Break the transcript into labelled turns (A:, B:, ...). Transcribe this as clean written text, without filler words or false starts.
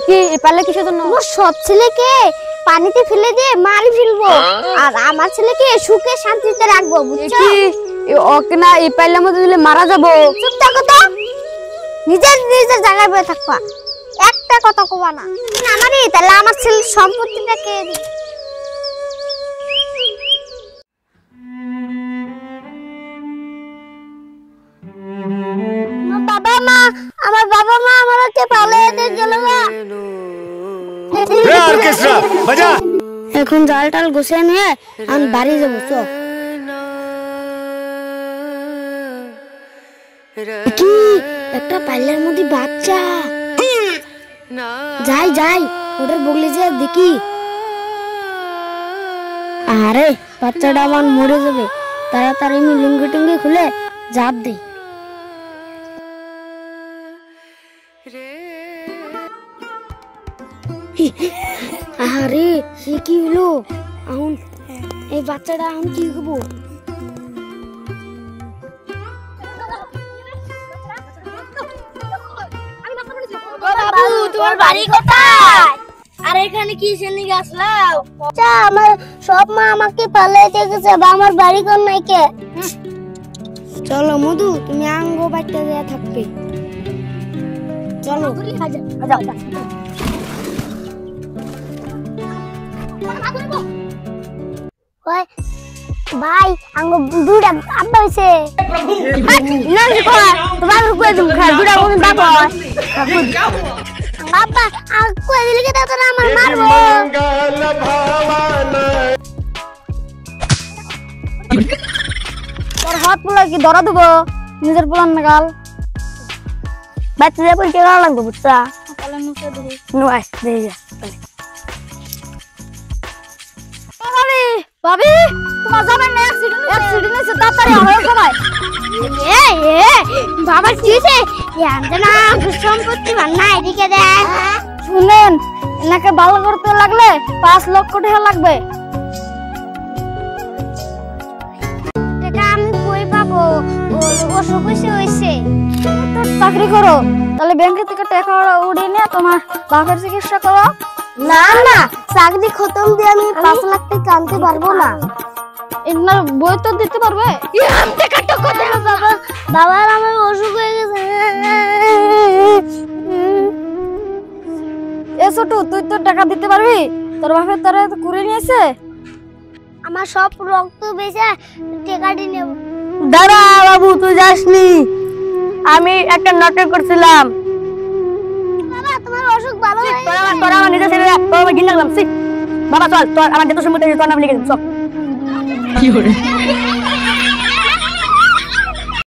A: কি এই পারলে কিসের জন্য?
B: আমার সব ছেলেকে পানিতে ফেলে দিয়ে মারি ফেলবো, আর আমার ছেলেকে সুখে শান্তিতে রাখবো, বুঝছো?
A: ওকে না এই পারলের মধ্যে দিলে মারা যাবো।
B: চুপ থাকো তো, নিজের নিজের জায়গায় বসে থাকবা, একটা কথা কবা না। আমারই তাহলে আমার ছেলের সম্পত্তিটা কে দিবে? আমার বাবা মা আমাকে পালিয়ে দিয়ে গেল না। এখন জাল টাল গুছিয়ে নিয়ে আমি বাড়ি যাবো। তো কি একটা পাল্লার মধ্যে বাচ্চা, যাই যাই ওটার বগলে যে দেখি। আরে বাচ্চাটা আমার মরে যাবে, তাড়াতাড়ি আমি লুঙ্গি টুঙ্গি খুলে ঝাঁপ দিই। আরে সে কি হলো? এখন এই বাচ্চাটা এখন কি করবো? তোমার বাড়ি কোথায়? আর এখানে কি জেনে আসলাম? আচ্ছা আমার সব মা আমাকে পালিয়ে দিয়ে গেছে, আমার বাড়ি কোন নাই কে? চলো মধু, তুমি আঙ্গ বাড়িতে যা থাকবে, চলো। ভাই আঙ্গ দুটা আব্বা হইছে। তোমার দুটা বাবা বাবা আঙ্কু দিলে কে তো না আমার মারবো।
A: তোর হাত পোলা কি ধরা দেবো? নিজের পোলার নাগাল
B: বাচ্চা পরীক্ষা করা লাগবে, বুঝছা?
A: তাহলে মুখে দেবো।
B: নয় দেখে যা।
A: ভাবি তোমার জামাই না অ্যাক্সিডেন্ট হয়েছে, তাড়াতাড়ি আমার সবাই।
B: বাবার কি হয়েছে? না সম্পত্তি না এদিকে দেখ।
A: শুনেন, এনাকে ভালো করতে লাগলে 5 লক্ষ টাকা লাগবে।
B: টাকা আমি কই পাবো? অসুখ হয়েছে।
A: চাকরি করো, তাহলে ব্যাংক থেকে টাকা উঠিয়ে নিয়ে তোমার বাপের চিকিৎসা করো।
B: না না, চাকরি খতম দিয়ে আমি 5 লাখ টাকা আনতে পারবো না।
A: এনার বই তো দিতে পারবে?
B: বাবা বাবার আমার অসুখ হয়ে গেছে।
A: এ ছোট, তুই তো টাকা দিতে পারবি? তোর বাপের তোরা করে নিয়েছে।
B: আমার সব রক্ত বেঁচে টাকাটি নেব।
A: দাঁড়া বাবু, তুই যাসনি, আমি একটা নাটক করছিলাম।
B: বাবা তোমার অসুখ ভালো হয়ে গেছে।
A: তোর আমার নিজের ছেলে, তোর আমার ঘিন লাগলাম। বাবা চল, তোর আমার যত সম্পত্তি তোর নাম লিখে দিন, চল। কি হরে